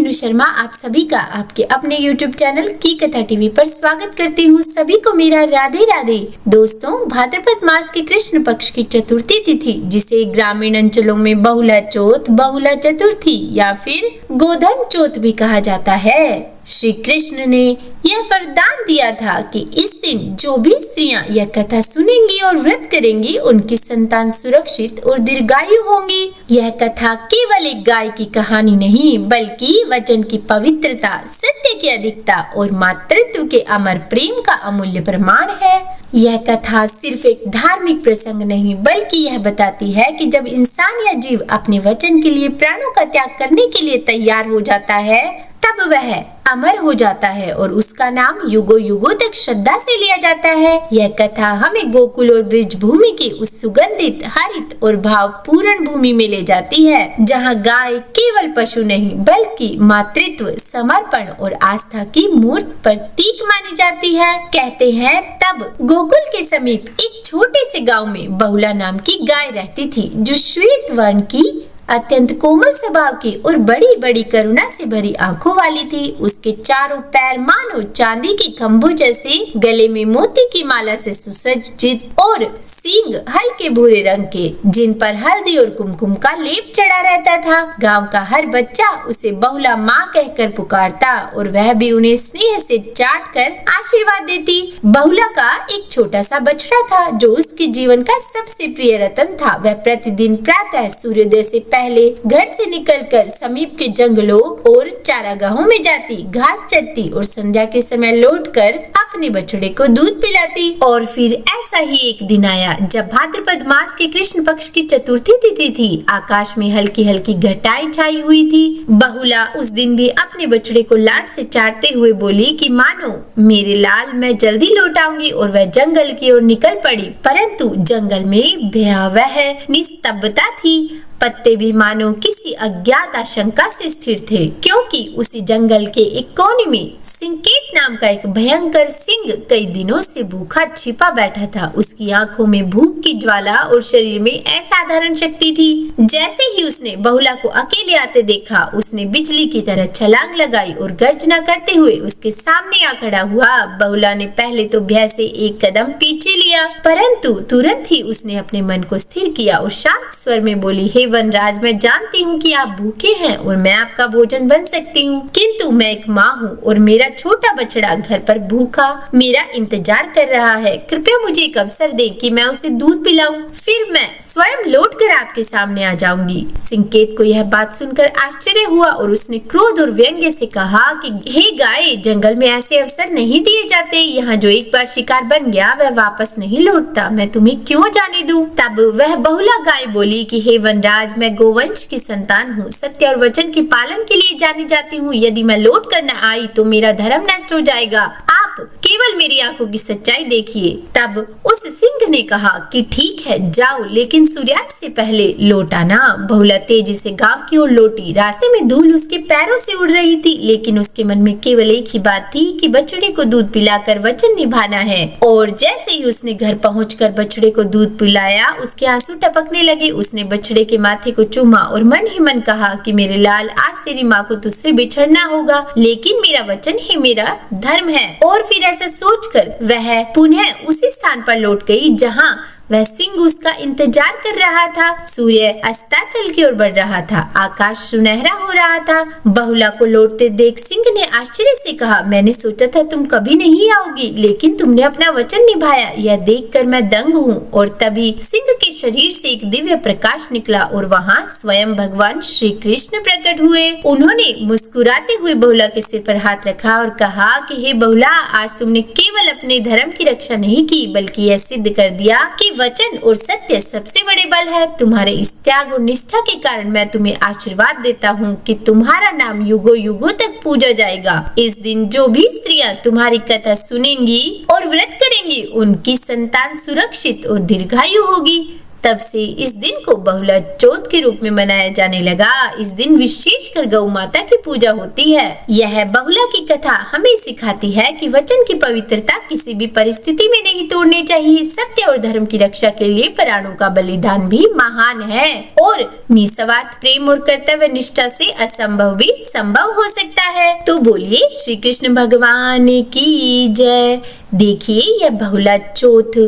मीनू शर्मा आप सभी का आपके अपने YouTube चैनल की कथा टीवी पर स्वागत करती हूँ। सभी को मेरा राधे राधे। दोस्तों, भाद्रपद मास के कृष्ण पक्ष की चतुर्थी तिथि, जिसे ग्रामीण अंचलों में बहुला चौथ, बहुला चतुर्थी या फिर गोधन चौथ भी कहा जाता है, श्री कृष्ण ने यह वरदान दिया था कि इस दिन जो भी स्त्रियां यह कथा सुनेंगी और व्रत करेंगी, उनकी संतान सुरक्षित और दीर्घायु होंगी। यह कथा केवल एक गाय की कहानी नहीं, बल्कि वचन की पवित्रता, सत्य की अधिकता और मातृत्व के अमर प्रेम का अमूल्य प्रमाण है। यह कथा सिर्फ एक धार्मिक प्रसंग नहीं, बल्कि यह बताती है कि जब इंसान या जीव अपने वचन के लिए प्राणों का त्याग करने के लिए तैयार हो जाता है, तब वह अमर हो जाता है और उसका नाम युगों युगों तक श्रद्धा से लिया जाता है। यह कथा हमें गोकुल और ब्रिज भूमि की उस सुगंधित, हरित और भावपूर्ण भूमि में ले जाती है, जहाँ गाय केवल पशु नहीं, बल्कि मातृत्व, समर्पण और आस्था की मूर्त प्रतीक मानी जाती है। कहते हैं तब गोकुल के समीप एक छोटे से गाँव में बहुला नाम की गाय रहती थी, जो श्वेत वर्ण की, अत्यंत कोमल स्वभाव की और बड़ी बड़ी करुणा से भरी आंखों वाली थी। उसके चारों पैर मानो चांदी के खंभों जैसे, गले में मोती की माला से सुसज्जित और सींग हल्के भूरे रंग के, जिन पर हल्दी और कुमकुम का लेप चढ़ा रहता था। गांव का हर बच्चा उसे बहुला माँ कहकर पुकारता और वह भी उन्हें स्नेह से चाट कर आशीर्वाद देती। बहुला का एक छोटा सा बछड़ा था, जो उसके जीवन का सबसे प्रिय रतन था। वह प्रतिदिन प्रातः सूर्योदय से पहले घर से निकलकर समीप के जंगलों और चारागाहों में जाती, घास चरती और संध्या के समय लौटकर अपने बछड़े को दूध पिलाती। और फिर ऐसा ही एक दिन आया जब भाद्रपद मास के कृष्ण पक्ष की चतुर्थी तिथि थी। आकाश में हल्की हल्की घटाई छाई हुई थी। बहुला उस दिन भी अपने बछड़े को लाड से चाटते हुए बोली कि मानो मेरे लाल, मैं जल्दी लौट आऊंगी। और वह जंगल की ओर निकल पड़ी, परंतु जंगल में भयावह निस्तब्धता थी। पत्ते भी मानो किसी अज्ञात आशंका से स्थिर थे, क्योंकि उसी जंगल के एक कोने में सिंकेट नाम का एक भयंकर सिंह कई दिनों से भूखा छिपा बैठा था। उसकी आंखों में भूख की ज्वाला और शरीर में असाधारण शक्ति थी। जैसे ही उसने बहुला को अकेले आते देखा, उसने बिजली की तरह छलांग लगाई और गर्जना करते हुए उसके सामने आ खड़ा हुआ। बहुला ने पहले तो भय से एक कदम पीछे लिया, परंतु तुरंत ही उसने अपने मन को स्थिर किया और शांत स्वर में बोली, हे वनराज, मैं जानती हूँ कि आप भूखे हैं और मैं आपका भोजन बन सकती हूँ, किंतु मैं एक माँ हूँ और मेरा छोटा बछड़ा घर पर भूखा मेरा इंतजार कर रहा है। कृपया मुझे एक अवसर दें कि मैं उसे दूध पिलाऊं, फिर मैं स्वयं लौटकर आपके सामने आ जाऊंगी। सिंकेत को यह बात सुनकर आश्चर्य हुआ और उसने क्रोध और व्यंग्य से कहा कि हे गाय, जंगल में ऐसे अवसर नहीं दिए जाते। यहाँ जो एक बार शिकार बन गया वह वापस नहीं लौटता। मैं तुम्हें क्यों जाने दूं? तब वह बहुला गाय बोली कि हे वनराज, मैं गोवंश की संतान हूँ, सत्य और वचन के पालन के लिए जानी जाती हूँ। यदि मैं लौट कर न आई तो मेरा धर्म नष्ट हो जाएगा। आप केवल मेरी आंखों की सच्चाई देखिए। तब उस सिंह ने कहा कि ठीक है, जाओ, लेकिन सूर्यास्त से पहले लौट आना। बहुला तेजी से गांव की ओर लौटी। रास्ते में धूल उसके पैरों से उड़ रही थी, लेकिन उसके मन में केवल एक ही बात थी कि बछड़े को दूध पिलाकर वचन निभाना है। और जैसे ही उसने घर पहुंचकर बछड़े को दूध पिलाया, उसके आंसू टपकने लगे। उसने बछड़े के माथे को चूमा और मन ही मन कहा कि मेरे लाल, आज तेरी माँ को तुझसे बिछड़ना होगा, लेकिन मेरा वचन ही मेरा धर्म है। और फिर ऐसा सोचकर वह पुनः उसी स्थान पर लौट गई जहाँ वह सिंह उसका इंतजार कर रहा था। सूर्य अस्ताचल की ओर बढ़ रहा था। आकाश सुनहरा हो रहा था। बहुला को लौटते देख सिंह ने आश्चर्य से कहा, मैंने सोचा था तुम कभी नहीं आओगी, लेकिन तुमने अपना वचन निभाया। यह देखकर मैं दंग हूँ। और तभी सिंह के शरीर से एक दिव्य प्रकाश निकला और वहाँ स्वयं भगवान श्री कृष्ण प्रकट हुए। उन्होंने मुस्कुराते हुए बहुला के सिर पर हाथ रखा और कहा कि हे बहुला, आज तुमने केवल अपने धर्म की रक्षा नहीं की, बल्कि यह सिद्ध कर दिया कि वचन और सत्य सबसे बड़े बल है। तुम्हारे इस त्याग और निष्ठा के कारण मैं तुम्हें आशीर्वाद देता हूँ कि तुम्हारा नाम युगों युगों तक पूजा जाएगा। इस दिन जो भी स्त्रियां तुम्हारी कथा सुनेंगी और व्रत करेंगी, उनकी संतान सुरक्षित और दीर्घायु होगी। तब से इस दिन को बहुला चौथ के रूप में मनाया जाने लगा। इस दिन विशेषकर गौ माता की पूजा होती है। यह बहुला की कथा हमें सिखाती है कि वचन की पवित्रता किसी भी परिस्थिति में नहीं तोड़नी चाहिए। सत्य और धर्म की रक्षा के लिए प्राणों का बलिदान भी महान है और निस्वार्थ प्रेम और कर्तव्य निष्ठा से असंभव भी संभव हो सकता है। तो बोलिए श्री कृष्ण भगवान की जय। देखिए यह बहुला चौथ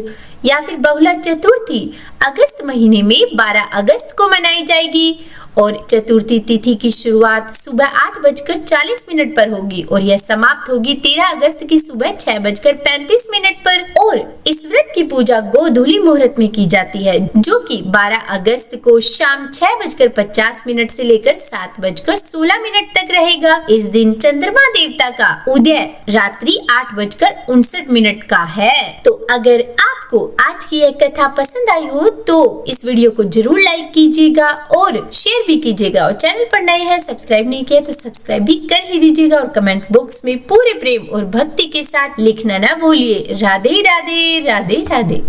या फिर बहुला चतुर्थी अगस्त महीने में 12 अगस्त को मनाई जाएगी और चतुर्थी तिथि की शुरुआत सुबह 8:40 पर होगी और यह समाप्त होगी 13 अगस्त की सुबह 6:35 पर। और इस व्रत की पूजा गोधूली मुहूर्त में की जाती है, जो कि 12 अगस्त को शाम 6:50 से लेकर 7:16 तक रहेगा। इस दिन चंद्रमा देवता का उदय रात्रि 8:59 का है। तो अगर आपको आज की यह कथा पसंद आई हो तो इस वीडियो को जरूर लाइक कीजिएगा और शेयर भी कीजिएगा, और चैनल पर नए हैं सब्सक्राइब नहीं किया तो सब्सक्राइब भी कर ही दीजिएगा, और कमेंट बॉक्स में पूरे प्रेम और भक्ति के साथ लिखना ना भूलिए। राधे राधे राधे राधे।